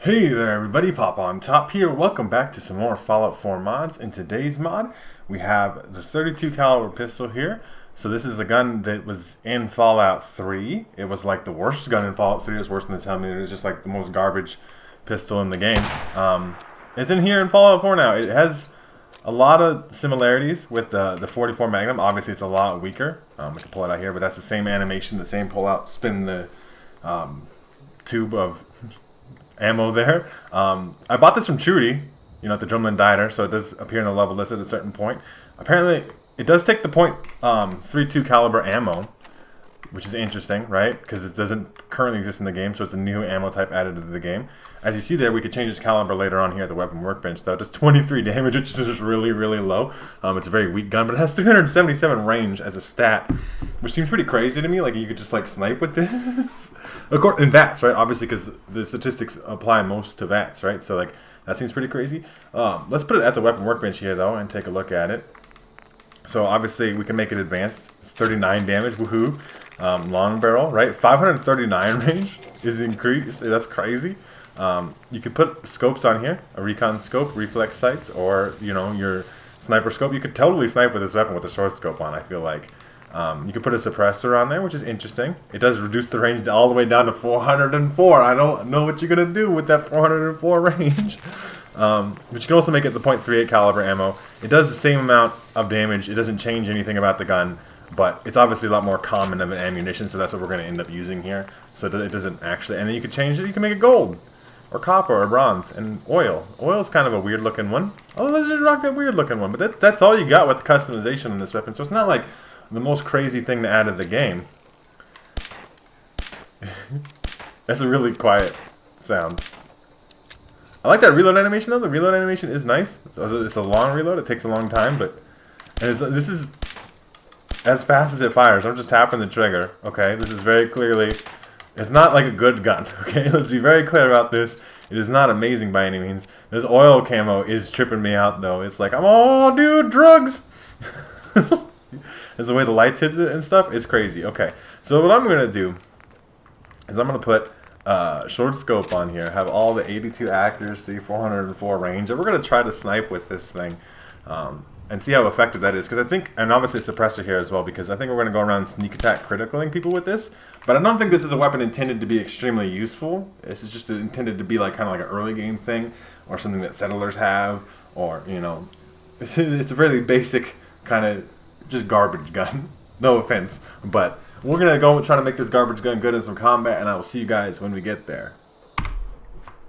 Hey there everybody, Popontop here. Welcome back to some more Fallout 4 mods. In today's mod, we have the 32 caliber pistol here. So this is a gun that was in Fallout 3. It was like the worst gun in Fallout 3. It was worse than the 10. It was just like the most garbage pistol in the game. It's in here in Fallout 4 now. It has a lot of similarities with the 44 Magnum. Obviously it's a lot weaker. We can pull it out here, but that's the same animation, the same pull out, spin the tube of ammo there. I bought this from Trudy, at the Drumlin Diner, so it does appear in the level list at a certain point. Apparently, it does take the .32 caliber ammo, which is interesting, right? Because it doesn't currently exist in the game, so it's a new ammo type added to the game. As you see there, we could change its caliber later on here at the weapon workbench, though. It does 23 damage, which is just really, really low. It's a very weak gun, but it has 377 range as a stat, which seems pretty crazy to me. Like, you could just, like, snipe with this. In VATS, right? Obviously, because the statistics apply most to VATS, right? So, like, that seems pretty crazy. Let's put it at the weapon workbench here, though, and take a look at it. So, obviously, we can make it advanced. It's 39 damage, woohoo. Long barrel, right? 539 range is increased. That's crazy. You could put scopes on here, a recon scope, reflex sights, or your sniper scope. You could totally snipe with this weapon with a short scope on, I feel like. You could put a suppressor on there, which is interesting. It does reduce the range all the way down to 404. I don't know what you're gonna do with that 404 range. But you can also make it the .38 caliber ammo. It does the same amount of damage. It doesn't change anything about the gun. But it's obviously a lot more common of an ammunition, so that's what we're going to end up using here. So it doesn't actually... And then you can change it. You can make it gold, or copper, or bronze, and oil. Oil is kind of a weird-looking one. Oh, let's just rock that weird-looking one. But that's all you got with the customization on this weapon. So it's not like the most crazy thing to add to the game. That's a really quiet sound. I like that reload animation, though. The reload animation is nice. It's a long reload. It takes a long time, but... And this is... as fast as it fires. I'm just tapping the trigger. Okay, this is very clearly... It's not like a good gun. Okay, let's be very clear about this. It is not amazing by any means. This oil camo is tripping me out, though. It's like, oh, dude, drugs! It's the way the lights hit it and stuff. It's crazy. Okay, so what I'm going to do is I'm going to put short scope on here. Have all the 82 accuracy, 404 range. And we're going to try to snipe with this thing. And see how effective that is, because I think, and obviously suppressor here as well, because I think we're going to go around sneak attack criticaling people with this, but I don't think this is a weapon intended to be extremely useful. This is just intended to be like kind of like an early game thing, or something that settlers have, or it's a really basic kind of just garbage gun. No offense, but we're going to go try to make this garbage gun good in some combat, and I will see you guys when we get there.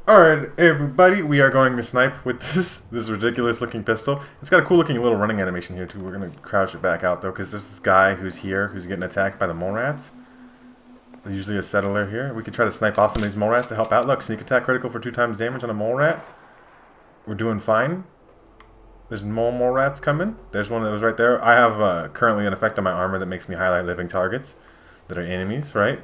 Alright, everybody, we are going to snipe with this ridiculous looking pistol. It's got a cool looking little running animation here too. We're going to crouch it back out though, because there's this guy who's here who's getting attacked by the mole rats. There's usually a settler here. We could try to snipe off some of these mole rats to help out. Look, sneak attack critical for 2 times damage on a mole rat. We're doing fine. There's more mole rats coming. There's one that was right there. I have currently an effect on my armor that makes me highlight living targets that are enemies, right?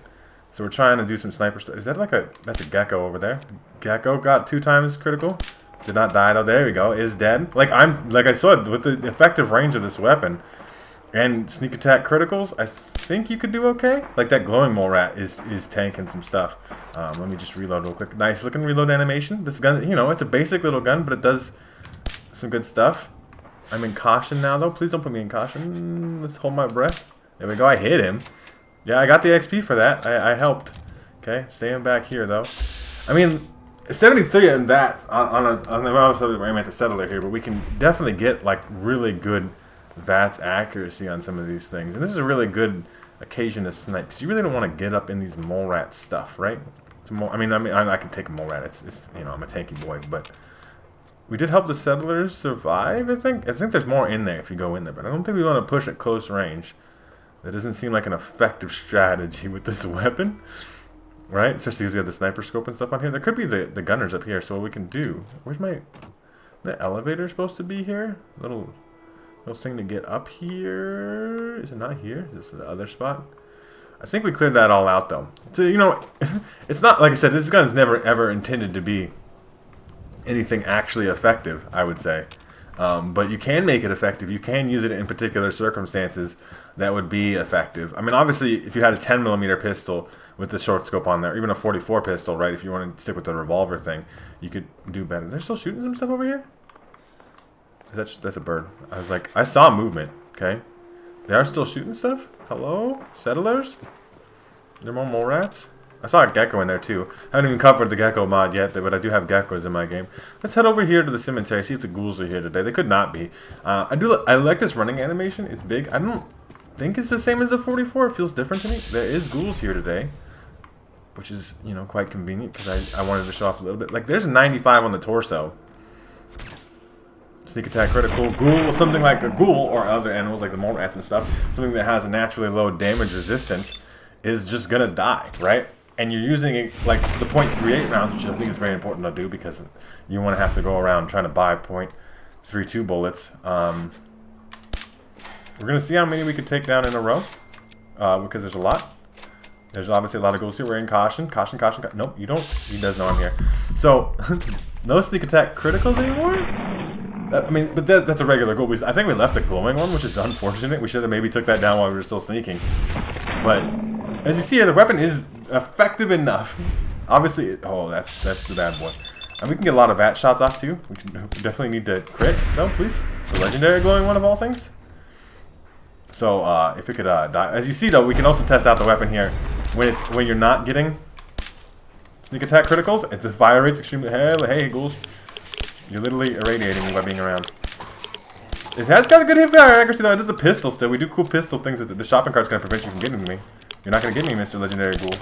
So we're trying to do some sniper stuff. Is that like that's a gecko over there? Gecko got 2 times critical. Did not die though. There we go. Is dead. Like I said, with the effective range of this weapon and sneak attack criticals, I think you could do okay. Like that glowing mole rat is tanking some stuff. Let me just reload real quick. Nice looking reload animation. This gun, it's a basic little gun, but it does some good stuff. I'm in caution now though. Please don't put me in caution. Let's hold my breath. There we go. I hit him. Yeah, I got the XP for that. I helped. Okay, staying back here though. I mean, 73 and that's on I'm at the settler here, but we can definitely get like really good VATS accuracy on some of these things. And this is a really good occasion to snipe, because you really don't want to get up in these mole rat stuff, right? I can take a mole rat. It's I'm a tanky boy, but we did help the settlers survive. I think there's more in there if you go in there, but I don't think we want to push at close range. That doesn't seem like an effective strategy with this weapon, right? Especially because we have the sniper scope and stuff on here. There could be the gunners up here. So what we can do? Where's the elevator supposed to be here? Little thing to get up here. Is it not here? Is this the other spot? I think we cleared that all out though. So it's not, like I said, this gun is never ever intended to be anything actually effective, I would say. But you can make it effective. You can use it in particular circumstances that would be effective. I mean, obviously, if you had a 10mm pistol with the short scope on there, even a 44 pistol, right? If you want to stick with the revolver thing, you could do better. They're still shooting some stuff over here? That's a bird. I was like, I saw movement, okay? They are still shooting stuff? Hello? Settlers? There more mole rats? I saw a gecko in there too. I haven't even covered the gecko mod yet, but I do have geckos in my game. Let's head over here to the cemetery, see if the ghouls are here today. They could not be. I like this running animation. It's big. I don't think it's the same as the 44. It feels different to me. There is ghouls here today, which is, you know, quite convenient because I wanted to show off a little bit. Like, there's a 95 on the torso. Sneak attack critical. Ghoul, something like a ghoul or other animals like the mole rats and stuff, something that has a naturally low damage resistance is just gonna die, right? And you're using it like the .38 rounds, which I think is very important to do because you want to have to go around trying to buy .32 bullets. We're gonna see how many we could take down in a row because there's a lot. There's obviously a lot of ghouls here. We're in caution. Caution. Nope, you don't. He does know I'm here. So, no sneak attack criticals anymore? I mean, but that's a regular ghoul. I think we left a glowing one, which is unfortunate. We should have maybe took that down while we were still sneaking. But, as you see here, the weapon is effective enough. Obviously, oh, that's the bad boy. And we can get a lot of VAT shots off, too. We definitely need to crit. No, please. The legendary glowing one of all things. So, if we could die. As you see, though, we can also test out the weapon here when you're not getting sneak attack criticals. If the fire rate's extremely high, hey, ghouls. You're literally irradiating me by being around. It has got a good hit fire accuracy, though. It is a pistol still. We do cool pistol things with it. The shopping cart's going to prevent you from getting to me. You're not going to get me, Mr. Legendary Ghoul.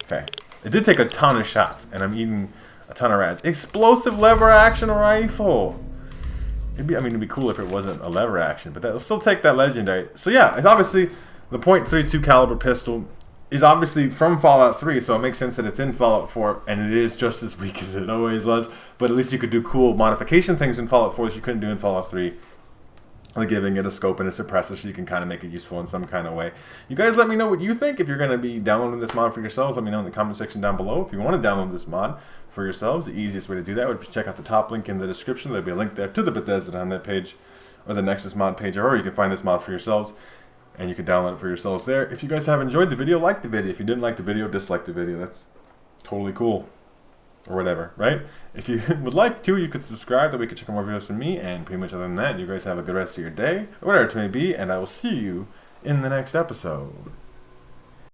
Okay. It did take a ton of shots, and I'm eating a ton of rats. Explosive lever action rifle. It'd be cool if it wasn't a lever action, but that'll still take that legendary. So yeah, it's obviously the .32 caliber pistol is obviously from Fallout 3, so it makes sense that it's in Fallout 4, and it is just as weak as it always was. But at least you could do cool modification things in Fallout 4 that you couldn't do in Fallout 3. Like giving it a scope and a suppressor so you can kind of make it useful in some kind of way. You guys let me know what you think. If you're going to be downloading this mod for yourselves, let me know in the comment section down below. If you want to download this mod for yourselves, the easiest way to do that would be check out the top link in the description. There'll be a link there to the Bethesda.net page or the Nexus mod page, or you can find this mod for yourselves and you can download it for yourselves there. If you guys have enjoyed the video, like the video. If you didn't like the video, dislike the video. That's totally cool. Or whatever, right? If you would like to, you could subscribe, that we could check out more videos from me, and pretty much other than that, you guys have a good rest of your day, or whatever it may be, and I will see you in the next episode.